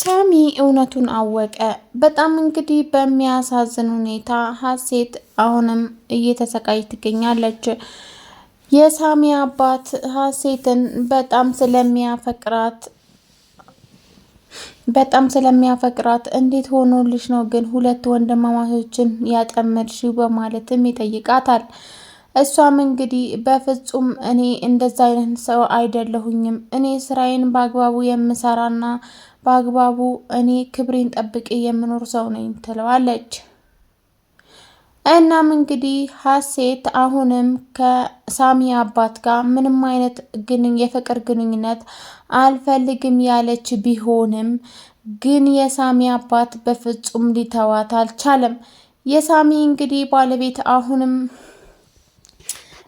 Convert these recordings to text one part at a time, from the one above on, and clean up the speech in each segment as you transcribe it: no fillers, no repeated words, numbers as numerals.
ሳሚ እውነቱን አወቀ። በጣም እንግዲህ በሚያሳዝን ሁኔታ ሀሴት አሁንም እየተሰቃየች ትገኛለች። የሳሚ አባት ሀሴትን በጣም ስለሚያፈቅራት እንዴት ሆኖልሽ ነው ግን ሁለት ወንድማማቾችን ያጠመድሽው በማለትም ይጠይቃታል። እሷም እንግዲህ በፍጹም እኔ እንደዛ አይነት ሰው አይደለሁኝም። እኔ ስራዬን በአግባቡ የምሰራና በአግባቡ እኔ ክብሬን ጠብቄ የምኖር ሰው ነኝ ትለዋለች። እናም እንግዲህ ሀሴት አሁንም ከሳሚ አባት ጋር ምንም አይነት የፍቅር ግንኙነት አልፈልግም ያለች ቢሆንም ግን የሳሚ አባት በፍጹም ሊተዋት አልቻለም። የሳሚ እንግዲህ ባለቤት አሁንም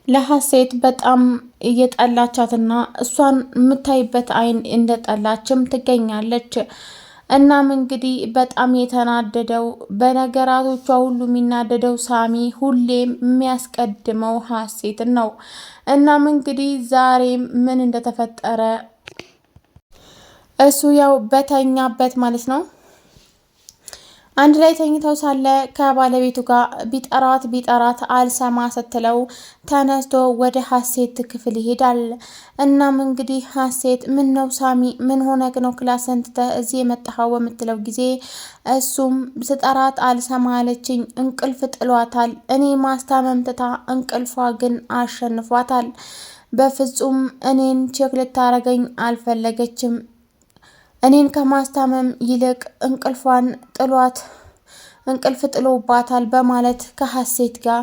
ለሀሴት በጣም እየጠላቻትና እሷን የምታይበት አይን እንደጠላችም ትገኛለች። እናም እንግዲህ በጣም የተናደደው በነገራቶቿ ሁሉ የሚናደደው ሳሚ ሁሌም የሚያስቀድመው ሀሴትን ነው። እናም እንግዲህ ዛሬም ምን እንደተፈጠረ እሱ ያው በተኛበት ማለት ነው አንድ ላይ ተኝተው ሳለ ከባለቤቱ ጋር ቢጠራት አልሰማ ስትለው ተነስቶ ወደ ሀሴት ክፍል ይሄዳል። እናም እንግዲህ ሀሴት ምን ነው ሳሚ ምን ሆነህ ነው ክላስን ትተህ እዚህ የመጣኸው በምትለው ጊዜ እሱም ስጠራት አልሰማ አለችኝ፣ እንቅልፍ ጥሏታል። እኔ ማስታመም ትታ እንቅልፏ ግን አሸንፏታል። በፍጹም እኔን ቼክ ልታረገኝ አልፈለገችም። እኔን ከማስታመም ይልቅ እንቅልፍ ጥሎባታል በማለት ከሀሴት ጋር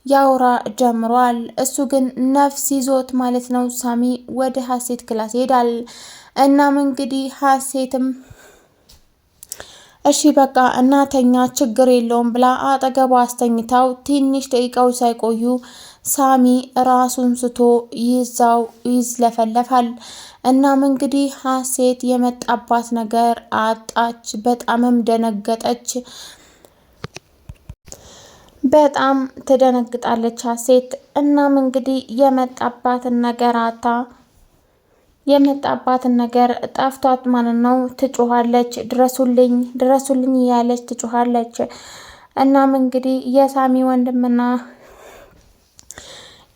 ያውራ ጀምሯል። እሱ ግን ነፍስ ይዞት ማለት ነው ሳሚ ወደ ሀሴት ክላስ ይሄዳል። እናም እንግዲህ ሀሴትም እሺ በቃ እናተኛ ችግር የለውም ብላ አጠገቧ አስተኝታው ትንሽ ደቂቃዎች ሳይቆዩ ሳሚ ራሱን ስቶ ይዝለፈለፋል። እናም እንግዲህ ሀሴት የመጣባት ነገር አጣች። በጣምም ደነገጠች። በጣም ትደነግጣለች ሀሴት። እናም እንግዲህ የመጣባትን ነገር ጠፍቷት ማለት ነው ትጮኻለች። ድረሱልኝ ድረሱልኝ እያለች ትጮኻለች። እናም እንግዲህ የሳሚ ወንድምና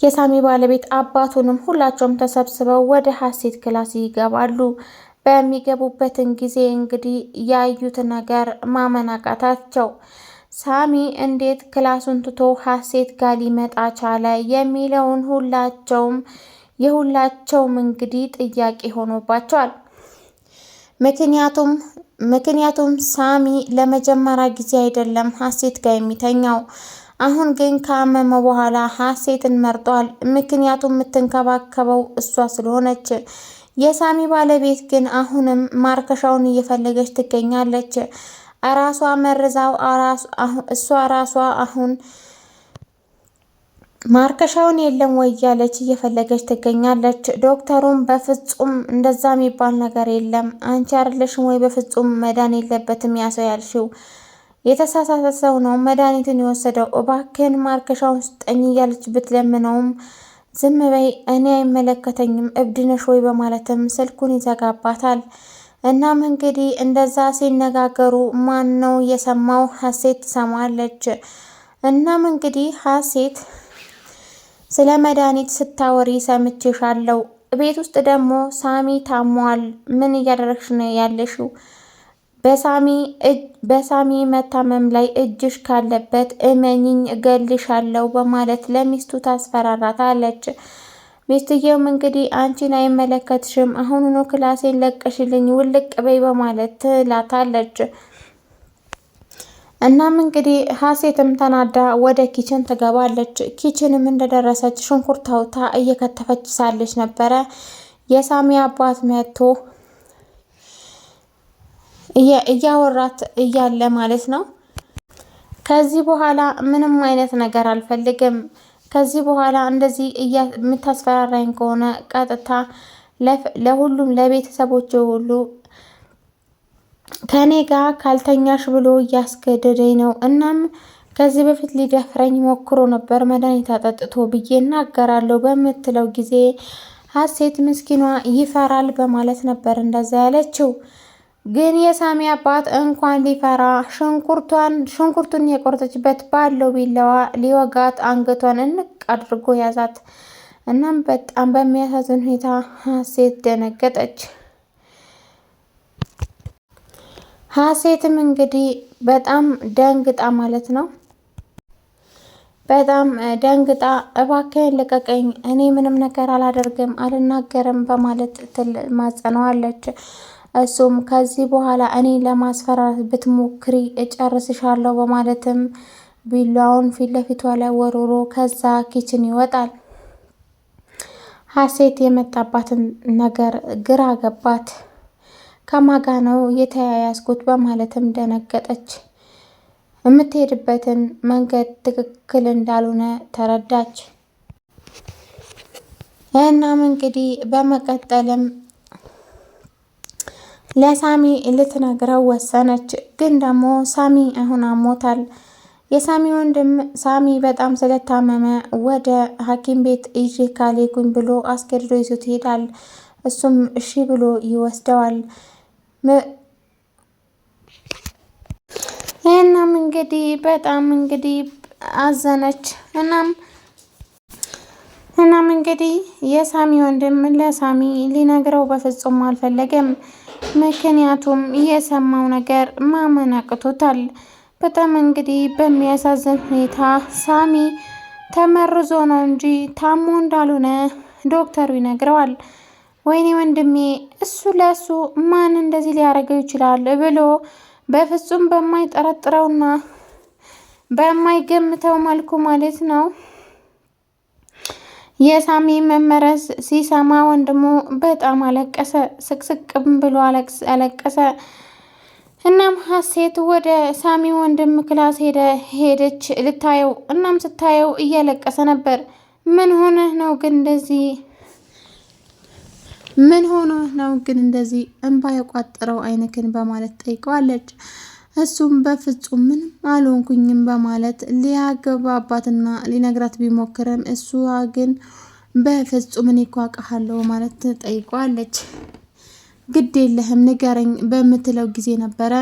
የሳሚ ባለቤት አባቱንም ሁላቸውም ተሰብስበው ወደ ሀሴት ክላስ ይገባሉ። በሚገቡበትን ጊዜ እንግዲህ ያዩት ነገር ማመን አቃታቸው። ሳሚ እንዴት ክላሱን ትቶ ሀሴት ጋር ሊመጣ ቻለ የሚለውን የሁላቸውም እንግዲህ ጥያቄ ሆኖባቸዋል። ምክንያቱም ሳሚ ለመጀመሪያ ጊዜ አይደለም ሀሴት ጋር የሚተኛው። አሁን ግን ካመመ በኋላ ሀሴትን መርጧል። ምክንያቱም የምትንከባከበው እሷ ስለሆነች። የሳሚ ባለቤት ግን አሁንም ማርከሻውን እየፈለገች ትገኛለች። ራሷ መርዛው እሷ ራሷ አሁን ማርከሻውን የለም ወይ እያለች እየፈለገች ትገኛለች። ዶክተሩም በፍጹም እንደዛ የሚባል ነገር የለም፣ አንቺ አይደለሽም ወይ በፍጹም መዳን የለበትም ያ ሰው ያልሽው የተሳሳተ ሰው ነው መድኃኒትን የወሰደው፣ እባክህን ማርከሻውን ስጠኝ እያለች ብትለምነውም ዝም በይ እኔ አይመለከተኝም እብድነሽ ወይ በማለትም ስልኩን ይዘጋባታል። እናም እንግዲህ እንደዛ ሲነጋገሩ ማን ነው የሰማው? ሀሴት ትሰማለች። እናም እንግዲህ ሀሴት ስለ መድኃኒት ስታወሪ ሰምቼሻለሁ፣ ቤት ውስጥ ደግሞ ሳሚ ታሟል፣ ምን እያደረግሽ ነው ያለሽው? በሳሚ መታመም ላይ እጅሽ ካለበት እመኝኝ እገልሻለሁ በማለት ለሚስቱ ታስፈራራታለች። ሚስትየውም እንግዲህ አንቺን አይመለከትሽም፣ አሁኑኑ ክላሴን ለቀሽልኝ ውልቅ በይ በማለት ትላታለች። እናም እንግዲህ ሀሴትም ተናዳ ወደ ኪችን ትገባለች። ኪችንም እንደደረሰች ሽንኩርት አውጥታ እየከተፈች ሳለች ነበረ የሳሚ አባት መጥቶ እያወራት እያለ ማለት ነው። ከዚህ በኋላ ምንም አይነት ነገር አልፈልግም፣ ከዚህ በኋላ እንደዚህ የምታስፈራራኝ ከሆነ ቀጥታ ለሁሉም ለቤተሰቦች ሁሉ ከኔ ጋር ካልተኛሽ ብሎ እያስገደደኝ ነው። እናም ከዚህ በፊት ሊደፍረኝ ሞክሮ ነበር መድኃኒት አጠጥቶ ብዬ እናገራለሁ በምትለው ጊዜ ሀሴት ምስኪኗ ይፈራል በማለት ነበር እንደዛ ያለችው። ግን የሳሚ አባት እንኳን ሊፈራ ሽንኩርቱን የቆረጠችበት ባለው ቢላዋ ሊወጋት አንገቷን እንቅ አድርጎ ያዛት። እናም በጣም በሚያሳዝን ሁኔታ ሀሴት ደነገጠች። ሀሴትም እንግዲህ በጣም ደንግጣ ማለት ነው በጣም ደንግጣ እባክህን ልቀቀኝ፣ እኔ ምንም ነገር አላደርግም አልናገርም በማለት ትማጸነዋለች። እሱም ከዚህ በኋላ እኔ ለማስፈራራት ብትሞክሪ እጨርስሻለሁ በማለትም ቢላውን ፊት ለፊቷ ላይ ወርውሮ ከዛ ኪችን ይወጣል። ሀሴት የመጣባትን ነገር ግራ ገባት። ከማጋ ነው የተያያዝኩት በማለትም ደነገጠች። የምትሄድበትን መንገድ ትክክል እንዳልሆነ ተረዳች። እናም እንግዲህ በመቀጠልም ለሳሚ ልትነግረው ወሰነች። ግን ደግሞ ሳሚ አሁን አሞታል። የሳሚ ወንድም ሳሚ በጣም ስለታመመ ወደ ሐኪም ቤት ይዤ ካልሄድኩኝ ብሎ አስገድዶ ይዞት ይሄዳል። እሱም እሺ ብሎ ይወስደዋል። እናም እንግዲህ በጣም እንግዲህ አዘነች። እናም እንግዲህ የሳሚ ወንድም ለሳሚ ሊነግረው በፍጹም አልፈለገም። ምክንያቱም የሰማው ነገር ማመን አቅቶታል። በጣም እንግዲህ በሚያሳዝን ሁኔታ ሳሚ ተመርዞ ነው እንጂ ታሞ እንዳልሆነ ዶክተሩ ይነግረዋል። ወይኔ ወንድሜ እሱ ለእሱ ማን እንደዚህ ሊያደርገው ይችላል ብሎ በፍጹም በማይጠረጥረውና በማይገምተው መልኩ ማለት ነው የሳሚ መመረዝ ሲሰማ ወንድሙ በጣም አለቀሰ። ስቅስቅም ብሎ አለቀሰ። እናም ሀሴት ወደ ሳሚ ወንድም ክላስ ሄደች ልታየው። እናም ስታየው እያለቀሰ ነበር። ምን ሆነህ ነው ግን እንደዚህ እንባ የቋጠረው አይንክን በማለት ጠይቀዋለች። እሱም በፍጹም ምንም አልሆንኩኝም በማለት ሊያገባባትና ሊነግራት ቢሞክርም እሷ ግን በፍጹም እኔ እኮ አውቃለሁ ማለት ጠይቀዋለች። ግድ የለህም ንገረኝ በምትለው ጊዜ ነበረ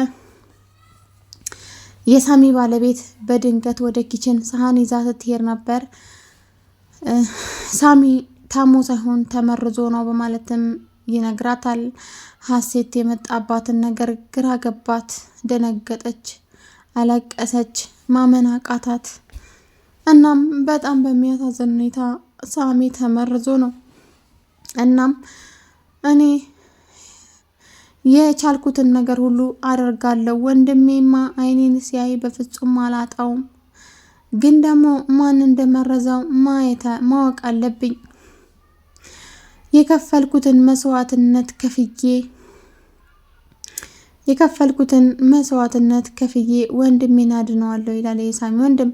የሳሚ ባለቤት በድንገት ወደ ኪችን ሰሃን ይዛ ስትሄድ ነበር። ሳሚ ታሞ ሳይሆን ተመርዞ ነው በማለትም ይነግራታል። ሀሴት የመጣባትን ነገር ግራ ገባት፣ ደነገጠች፣ አለቀሰች፣ ማመን አቃታት። እናም በጣም በሚያሳዝን ሁኔታ ሳሚ ተመርዞ ነው። እናም እኔ የቻልኩትን ነገር ሁሉ አደርጋለሁ። ወንድሜማ አይኔን ሲያይ በፍጹም አላጣውም። ግን ደግሞ ማን እንደመረዘው ማወቅ አለብኝ። የከፈልኩትን መስዋዕትነት ከፍዬ ወንድሜን አድነዋለሁ ይላል የሳሚ ወንድም።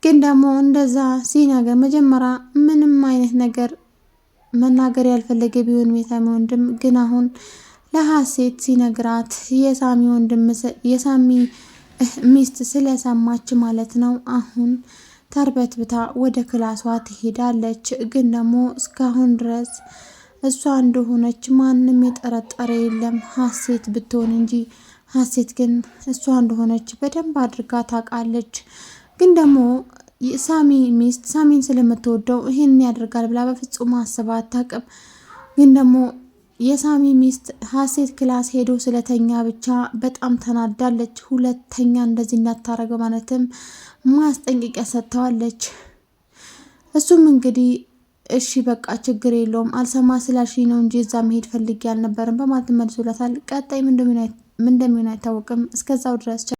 ግን ደግሞ እንደዛ ሲናገር መጀመሪያ ምንም አይነት ነገር መናገር ያልፈለገ ቢሆንም የሳሚ ወንድም ግን አሁን ለሀሴት ሲነግራት የሳሚ ሚስት ስለሰማች ማለት ነው አሁን ተርበትብታ ወደ ክላሷ ትሄዳለች። ግን ደግሞ እስካሁን ድረስ እሷ እንደሆነች ማንም የጠረጠረ የለም ሀሴት ብትሆን እንጂ። ሀሴት ግን እሷ እንደሆነች በደንብ አድርጋ ታውቃለች። ግን ደግሞ የሳሚ ሚስት ሳሚን ስለምትወደው ይህን ያደርጋል ብላ በፍጹም አስባ አታውቅም። ግን ደግሞ የሳሚ ሚስት ሀሴት ክላስ ሄዶ ስለተኛ ብቻ በጣም ተናዳለች። ሁለተኛ እንደዚህ እንዳታረገው ማለትም ማስጠንቀቂያ ሰጥተዋለች። እሱም እንግዲህ እሺ በቃ ችግር የለውም አልሰማ ስላልሽ ነው እንጂ እዛ መሄድ ፈልጌ አልነበረም በማለት መልሶላታል። ቀጣይ ምን እንደሚሆን አይታወቅም። እስከዛው ድረስ